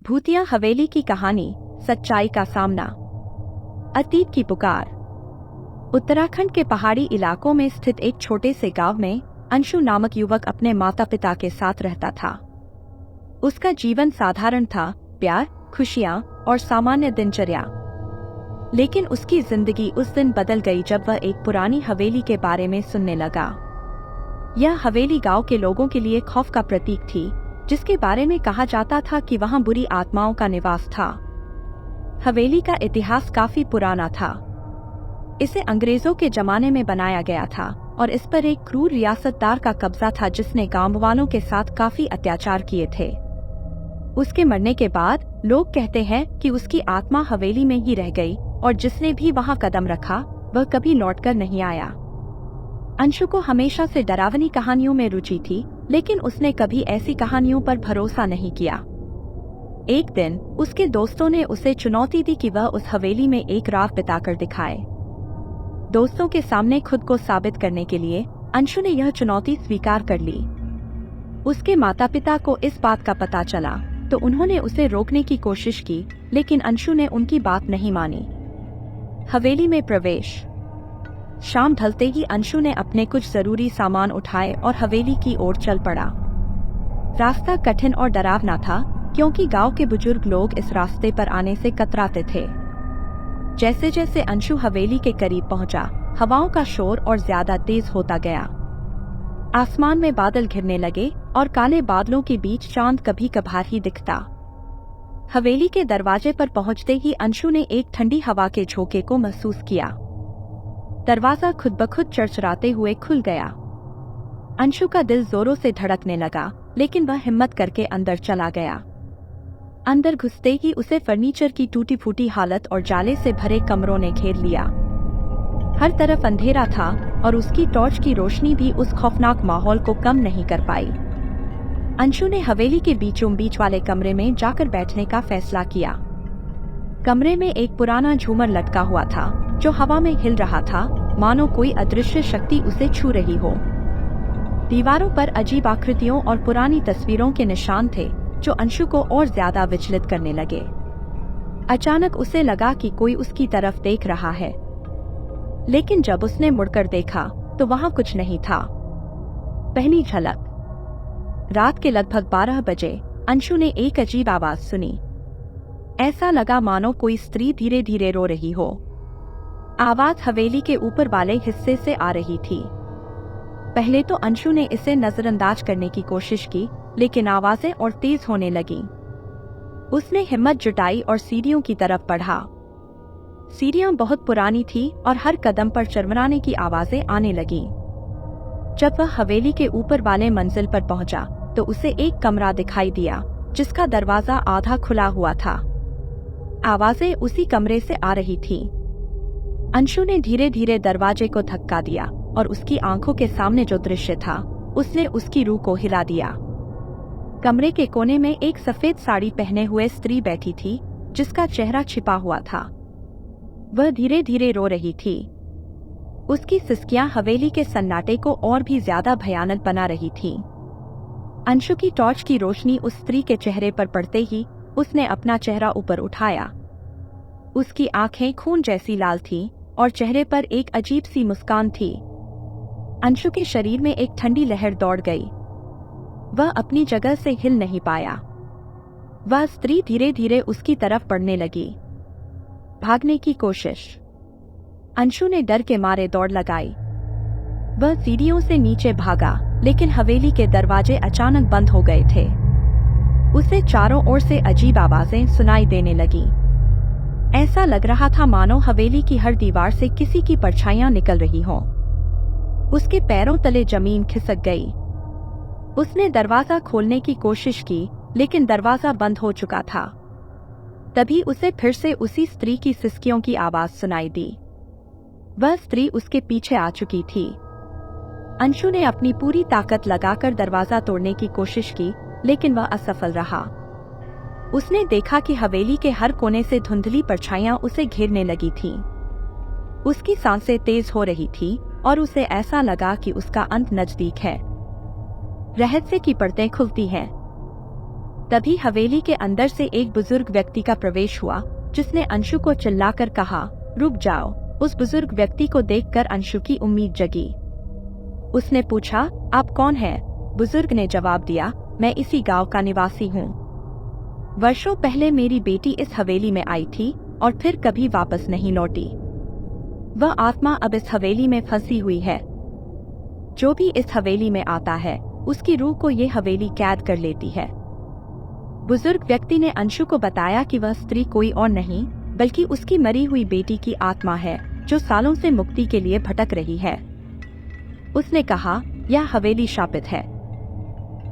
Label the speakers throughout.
Speaker 1: भूतिया हवेली की कहानी, सच्चाई का सामना। अतीत की पुकार। उत्तराखंड के पहाड़ी इलाकों में स्थित एक छोटे से गांव में अंशु नामक युवक अपने माता पिता के साथ रहता था। उसका जीवन साधारण था, प्यार, खुशियां और सामान्य दिनचर्या। लेकिन उसकी जिंदगी उस दिन बदल गई जब वह एक पुरानी हवेली के बारे में सुनने लगा। यह हवेली गांव के लोगों के लिए खौफ का प्रतीक थी, जिसके बारे में कहा जाता था कि वहां बुरी आत्माओं का निवास था। हवेली का इतिहास काफी पुराना था। इसे अंग्रेजों के जमाने में बनाया गया था और इस पर एक क्रूर रियासतदार का कब्जा था जिसने गांव वालों के साथ काफी अत्याचार किए थे। उसके मरने के बाद लोग कहते हैं कि उसकी आत्मा हवेली में ही रह गई और जिसने भी वहां कदम रखा वह कभी लौटकर नहीं आया। अंशु को हमेशा से डरावनी कहानियों में रुचि थी, लेकिन उसने कभी ऐसी कहानियों पर भरोसा नहीं किया। एक दिन उसके दोस्तों ने उसे चुनौती दी कि वह उस हवेली में एक रात बिताकर दिखाए। दोस्तों के सामने खुद को साबित करने के लिए अंशु ने यह चुनौती स्वीकार कर ली। उसके माता पिता को इस बात का पता चला तो उन्होंने उसे रोकने की कोशिश की, लेकिन अंशु ने उनकी बात नहीं मानी। हवेली में प्रवेश। शाम ढलते ही अंशु ने अपने कुछ जरूरी सामान उठाए और हवेली की ओर चल पड़ा। रास्ता कठिन और डरावना था, क्योंकि गांव के बुजुर्ग लोग इस रास्ते पर आने से कतराते थे। जैसे जैसे अंशु हवेली के करीब पहुंचा, हवाओं का शोर और ज्यादा तेज होता गया। आसमान में बादल घिरने लगे और काले बादलों के बीच चांद कभी कभार ही दिखता। हवेली के दरवाजे पर पहुंचते ही अंशु ने एक ठंडी हवा के झोंके को महसूस किया। दरवाजा खुद ब खुद चरचराते हुए खुल गया। अंशु का दिल जोरों से धड़कने लगा, लेकिन वह हिम्मत करके अंदर चला गया। अंदर घुसते ही उसे फर्नीचर की टूटी फूटी हालत और जाले से भरे कमरों ने घेर लिया। हर तरफ अंधेरा था और उसकी टॉर्च की रोशनी भी उस खौफनाक माहौल को कम नहीं कर पाई। अंशु ने हवेली के बीचों बीच वाले कमरे में जाकर बैठने का फैसला किया। कमरे में एक पुराना झूमर लटका हुआ था जो हवा में हिल रहा था, मानो कोई अदृश्य शक्ति उसे छू रही हो। दीवारों पर अजीब आकृतियों और पुरानी तस्वीरों के निशान थे जो अंशु को और ज्यादा विचलित करने लगे। अचानक उसे लगा कि कोई उसकी तरफ देख रहा है, लेकिन जब उसने मुड़कर देखा तो वहां कुछ नहीं था। पहली झलक। रात के लगभग 12 बजे अंशु ने एक अजीब आवाज सुनी। ऐसा लगा मानो कोई स्त्री धीरे धीरे रो रही हो। आवाज हवेली के ऊपर वाले हिस्से से आ रही थी। पहले तो अंशु ने इसे नजरअंदाज करने की कोशिश की, लेकिन आवाजें और तेज होने लगीं। उसने हिम्मत जुटाई और सीढ़ियों की तरफ बढ़ा। सीढ़ियां बहुत पुरानी थी और हर कदम पर चरमराने की आवाजें आने लगीं। जब वह हवेली के ऊपर वाले मंजिल पर पहुंचा तो उसे एक कमरा दिखाई दिया जिसका दरवाजा आधा खुला हुआ था। आवाजें उसी कमरे से आ रही थीं। अंशु ने धीरे धीरे दरवाजे को धक्का दिया और उसकी आंखों के सामने जो दृश्य था उसने उसकी रूह को हिला दिया। कमरे के कोने में एक सफेद साड़ी पहने हुए स्त्री बैठी थी जिसका चेहरा छिपा हुआ था। वह धीरे धीरे रो रही थी। उसकी सिसकियां हवेली के सन्नाटे को और भी ज्यादा भयानक बना रही थीं। अंशु की टॉर्च की रोशनी उस स्त्री के चेहरे पर पड़ते ही उसने अपना चेहरा ऊपर उठाया। उसकी आंखें खून जैसी लाल थीं और चेहरे पर एक अजीब सी मुस्कान थी। अंशु के शरीर में एक ठंडी लहर दौड़ गई। वह अपनी जगह से हिल नहीं पाया। वह स्त्री धीरे धीरे उसकी तरफ बढ़ने लगी। भागने की कोशिश। अंशु ने डर के मारे दौड़ लगाई। वह सीढ़ियों से नीचे भागा, लेकिन हवेली के दरवाजे अचानक बंद हो गए थे। उसे चारों ओर से अजीब आवाजें सुनाई देने लगीं। ऐसा लग रहा था मानो हवेली की हर दीवार से किसी की परछाइयां निकल रही हों। उसके पैरों तले जमीन खिसक गई। उसने दरवाजा खोलने की कोशिश की, लेकिन दरवाजा बंद हो चुका था। तभी उसे फिर से उसी स्त्री की सिसकियों की आवाज सुनाई दी। वह स्त्री उसके पीछे आ चुकी थी। अंशु ने अपनी पूरी ताकत लगाकर दरवाजा तोड़ने की कोशिश की, लेकिन वह असफल रहा। उसने देखा कि हवेली के हर कोने से धुंधली परछाइयां उसे घेरने लगी थीं। उसकी सांसें तेज हो रही थी और उसे ऐसा लगा कि उसका अंत नजदीक है। रहस्य की परतें खुलती हैं। तभी हवेली के अंदर से एक बुजुर्ग व्यक्ति का प्रवेश हुआ, जिसने अंशु को चिल्लाकर कहा, रुक जाओ। उस बुजुर्ग व्यक्ति को देखकर अंशु की उम्मीद जगी। उसने पूछा, आप कौन हैं? बुजुर्ग ने जवाब दिया, मैं इसी गांव का निवासी हूँ। वर्षों पहले मेरी बेटी इस हवेली में आई थी और फिर कभी वापस नहीं लौटी। वह आत्मा अब इस हवेली में फंसी हुई है। जो भी इस हवेली में आता है, उसकी रूह को ये हवेली कैद कर लेती है। बुजुर्ग व्यक्ति ने अंशु को बताया कि वह स्त्री कोई और नहीं, बल्कि उसकी मरी हुई बेटी की आत्मा है, जो सालों से मुक्ति के लिए भटक रही है। उसने कहा, यह हवेली शापित है।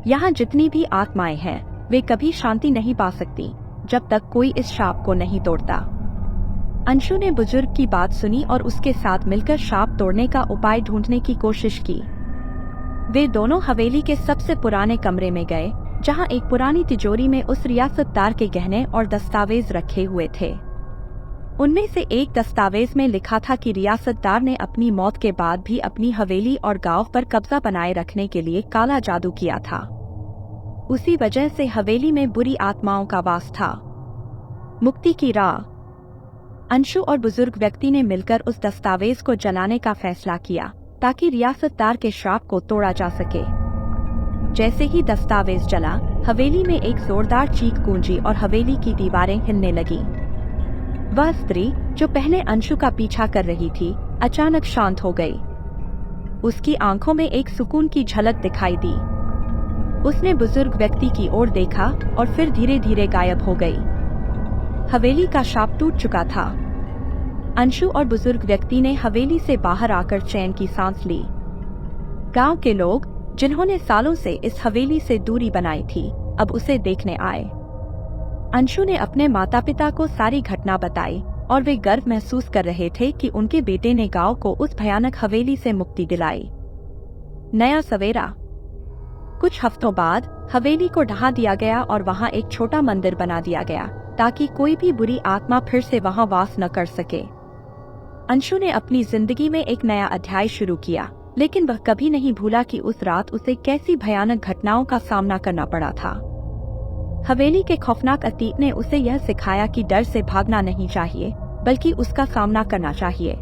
Speaker 1: यहाँ जितनी भी आत्माएं हैं, वे कभी शांति नहीं पा सकती जब तक कोई इस शाप को नहीं तोड़ता। अंशु ने बुजुर्ग की बात सुनी और उसके साथ मिलकर शाप तोड़ने का उपाय ढूंढने की कोशिश की। वे दोनों हवेली के सबसे पुराने कमरे में गए, जहां एक पुरानी तिजोरी में उस रियासतदार के गहने और दस्तावेज रखे हुए थे। उनमें से एक दस्तावेज में लिखा था कि रियासतदार ने अपनी मौत के बाद भी अपनी हवेली और गांव पर कब्जा बनाए रखने के लिए काला जादू किया था। उसी वजह से हवेली में बुरी आत्माओं का वास था। मुक्ति की राह। अंशु और बुजुर्ग व्यक्ति ने मिलकर उस दस्तावेज को जलाने का फैसला किया, ताकि रियासतदार के श्राप को तोड़ा जा सके। जैसे ही दस्तावेज जला, हवेली में एक जोरदार चीख गूंजी और हवेली की दीवारें हिलने लगीं। वह स्त्री, जो पहले अंशु का पीछा कर रही थी, अचानक शांत हो गई। उसकी आंखों में एक सुकून की झलक दिखाई दी। उसने बुजुर्ग व्यक्ति की ओर देखा और फिर धीरे धीरे गायब हो गई। हवेली का शाप टूट चुका था। अंशु और बुजुर्ग व्यक्ति ने हवेली से बाहर आकर चैन की सांस ली। गांव के लोग, जिन्होंने सालों से इस हवेली से दूरी बनाई थी, अब उसे देखने आए। अंशु ने अपने माता पिता को सारी घटना बताई और वे गर्व महसूस कर रहे थे कि उनके बेटे ने गांव को उस भयानक हवेली से मुक्ति दिलाई। नया सवेरा। कुछ हफ्तों बाद हवेली को ढहा दिया गया और वहां एक छोटा मंदिर बना दिया गया, ताकि कोई भी बुरी आत्मा फिर से वहां वास न कर सके। अंशु ने अपनी जिंदगी में एक नया अध्याय शुरू किया, लेकिन वह कभी नहीं भूला कि उस रात उसे कैसी भयानक घटनाओं का सामना करना पड़ा था। हवेली के खौफनाक अतीत ने उसे यह सिखाया कि डर से भागना नहीं चाहिए, बल्कि उसका सामना करना चाहिए।